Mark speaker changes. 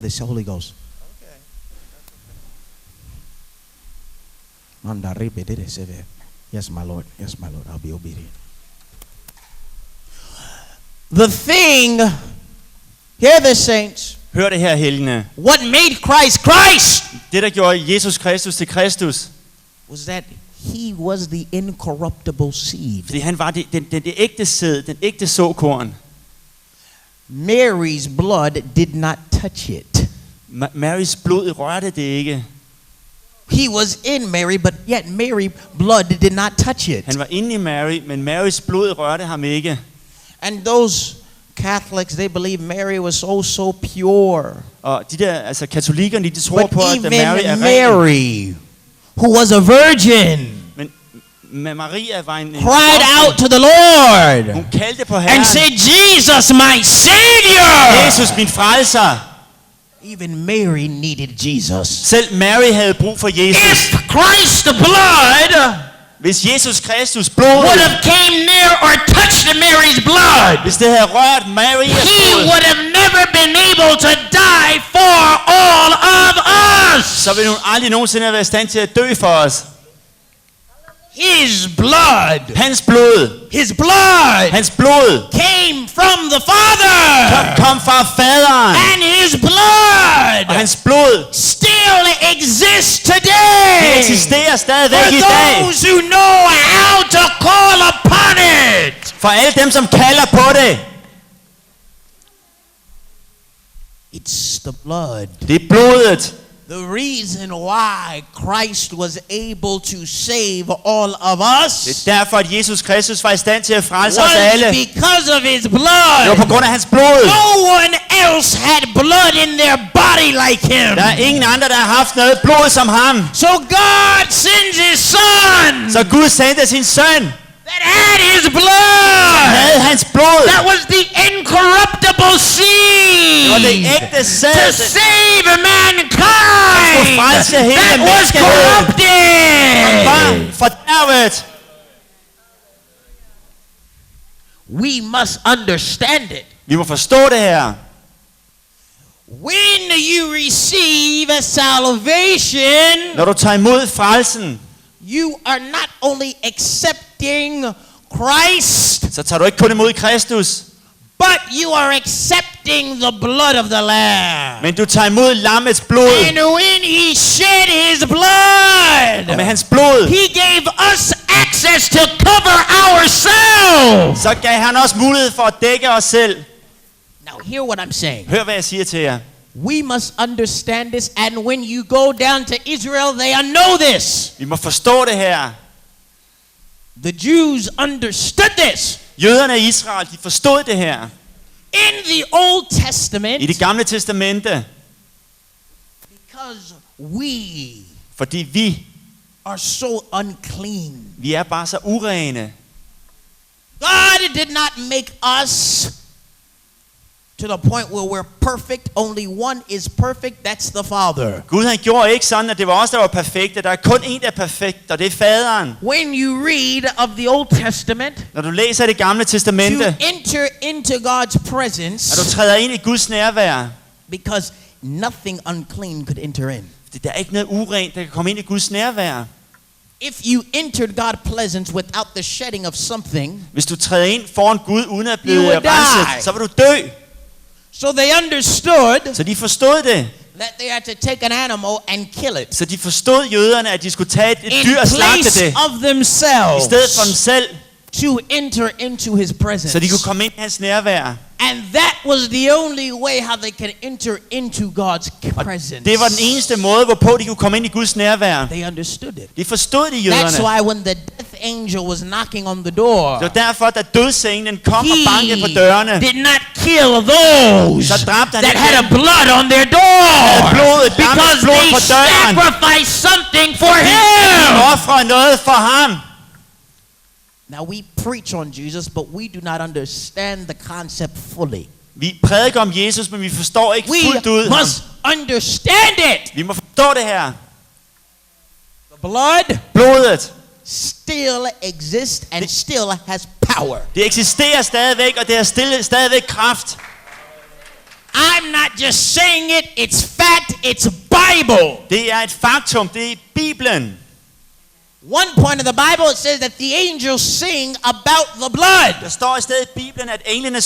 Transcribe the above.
Speaker 1: This Holy Ghost. Yes, my Lord. Yes, my Lord. I'll be obedient. The thing, hear this, saints.
Speaker 2: Hør det her, helgene.
Speaker 1: What made Christ Christ
Speaker 2: Det, der gjorde Jesus Kristus til Kristus,
Speaker 1: was that he was the incorruptible seed.
Speaker 2: fordi han var det ægte sæd, den ægte såkorn.
Speaker 1: Mary's blood did not touch it.
Speaker 2: Marys blod rørte det ikke.
Speaker 1: He was in Mary, but yet Mary's blood did not touch it.
Speaker 2: Han var inde i Mary, men Marys blod rørte ham ikke.
Speaker 1: And those Catholics, they believe Mary was so pure.
Speaker 2: Og de der, altså katolikkerne, de tror
Speaker 1: But
Speaker 2: på, at
Speaker 1: even
Speaker 2: Mary er ren.
Speaker 1: Mary, who was a virgin,
Speaker 2: Men Maria var en
Speaker 1: cried out to the Lord
Speaker 2: hun kaldte på Herren.
Speaker 1: and said, Jesus, my Savior.
Speaker 2: Jesus, min frelser.
Speaker 1: Even Mary needed Jesus.
Speaker 2: Selv Mary havde brug for Jesus.
Speaker 1: If Christ's blood
Speaker 2: Hvis Jesus Kristus blod,
Speaker 1: would have came near or touched Mary's blood,
Speaker 2: hvis det havde rørt Marias
Speaker 1: he
Speaker 2: blod,
Speaker 1: would have never been able to die for all of us.
Speaker 2: så ville hun aldrig nogensinde have været i stand til at dø for os.
Speaker 1: His blood,
Speaker 2: Hans blod,
Speaker 1: His blood
Speaker 2: came
Speaker 1: from the Father.
Speaker 2: kom fra faderen.
Speaker 1: And his blood
Speaker 2: Og hans blod,
Speaker 1: still exists
Speaker 2: det
Speaker 1: today
Speaker 2: eksisterer stadigvæk
Speaker 1: for
Speaker 2: i dag.
Speaker 1: those who know how to call upon it.
Speaker 2: For alle dem, som kalder på det.
Speaker 1: It's the blood.
Speaker 2: Det er blodet.
Speaker 1: The reason why Christ was able to save all of us
Speaker 2: Det er derfor, at Jesus Kristus var i stand til at frelse os
Speaker 1: was
Speaker 2: alle.
Speaker 1: because of his
Speaker 2: Det var
Speaker 1: blood.
Speaker 2: på grund af hans blod.
Speaker 1: No one else had blood in their body like him.
Speaker 2: Der er ingen andre, der har haft noget blod som ham.
Speaker 1: So God sends his son
Speaker 2: Så Gud sendte sin søn,
Speaker 1: that had his
Speaker 2: som
Speaker 1: blood.
Speaker 2: havde hans blod.
Speaker 1: That was the incorruptible
Speaker 2: Det var det
Speaker 1: seed
Speaker 2: ægte
Speaker 1: to
Speaker 2: sæd,
Speaker 1: save
Speaker 2: skulle
Speaker 1: mankind
Speaker 2: frelse hele
Speaker 1: that was
Speaker 2: menneskeheden.
Speaker 1: corrupted.
Speaker 2: var fordærvet.
Speaker 1: We must understand it.
Speaker 2: Vi må forstå det her.
Speaker 1: When you receive salvation,
Speaker 2: Når du tager imod frelsen,
Speaker 1: you are not only accepting Christ,
Speaker 2: så tager du ikke kun imod Kristus,
Speaker 1: but you are accepting the blood of the Lamb.
Speaker 2: men du tager imod lammets blod.
Speaker 1: And when he shed his blood,
Speaker 2: Og med hans blod,
Speaker 1: he gave us access to cover ourselves.
Speaker 2: så gav han også mulighed for at dække os selv.
Speaker 1: Now hear what I'm saying.
Speaker 2: Hør, hvad jeg siger til jer.
Speaker 1: We must understand this, and when you go down to Israel, they know this.
Speaker 2: Vi må forstå det her.
Speaker 1: The Jews understood this.
Speaker 2: Jøderne i Israel, de forstod det her.
Speaker 1: In the Old Testament,
Speaker 2: I det gamle testamente,
Speaker 1: because we
Speaker 2: fordi
Speaker 1: are so unclean.
Speaker 2: vi er bare så urene.
Speaker 1: God did not make us to the point where we're perfect. Only one is perfect. That's the Father.
Speaker 2: Gud han gjorde ikke sådan, at det var os, der var perfekte. Der er kun en, der er perfekt, og det er faderen.
Speaker 1: When you read of the Old Testament,
Speaker 2: Når du læser det gamle
Speaker 1: to
Speaker 2: testamente,
Speaker 1: enter into God's presence,
Speaker 2: og du træder ind i Guds nærvær,
Speaker 1: because nothing unclean could enter in.
Speaker 2: fordi der er ikke noget urent, der kan komme ind i Guds nærvær.
Speaker 1: If you entered God's presence without the shedding of something,
Speaker 2: Hvis du træder ind foran Gud uden at
Speaker 1: You
Speaker 2: blive
Speaker 1: would die.
Speaker 2: renset, så vil du dø.
Speaker 1: so they understood
Speaker 2: Så de forstod det.
Speaker 1: that they had to take an animal and kill it
Speaker 2: Så de forstod jøderne, at de skulle tage et
Speaker 1: in
Speaker 2: dyr og slagte
Speaker 1: place
Speaker 2: det,
Speaker 1: of
Speaker 2: i
Speaker 1: themselves
Speaker 2: stedet for dem selv,
Speaker 1: to enter into his presence.
Speaker 2: så de kunne komme ind i hans nærvær.
Speaker 1: And that was the only way how they could enter into God's presence.
Speaker 2: Det var den eneste måde, hvorpå de kunne komme ind i Guds nærvær.
Speaker 1: They understood it.
Speaker 2: De forstod det,
Speaker 1: That's
Speaker 2: jøderne.
Speaker 1: why when the death angel was knocking on the door,
Speaker 2: Det var derfor, da dødsenglen kom og bankede på
Speaker 1: he
Speaker 2: dørene,
Speaker 1: did not kill those
Speaker 2: så dræbte han
Speaker 1: that
Speaker 2: ikke
Speaker 1: had a
Speaker 2: dem.
Speaker 1: blood on their door,
Speaker 2: blod, et lammets
Speaker 1: because
Speaker 2: blod
Speaker 1: they
Speaker 2: på døren.
Speaker 1: sacrificed something for
Speaker 2: De
Speaker 1: him.
Speaker 2: offrede noget for ham.
Speaker 1: Now we preach on Jesus, but we do not understand the concept fully.
Speaker 2: Vi prædiker om Jesus, men vi forstår ikke
Speaker 1: We
Speaker 2: fuldt ud ham.
Speaker 1: must understand it.
Speaker 2: Vi må forstå det her.
Speaker 1: The blood
Speaker 2: Blodet,
Speaker 1: still exists and still has power.
Speaker 2: det eksisterer stadigvæk, og det har stadigvæk kraft.
Speaker 1: I'm not just saying it, it's fact, it's Bible.
Speaker 2: Det er et faktum, det er Bibelen.
Speaker 1: One point of the Bible, it says that the angels sing about the blood.
Speaker 2: Der står i stedet i Bibelen, at englene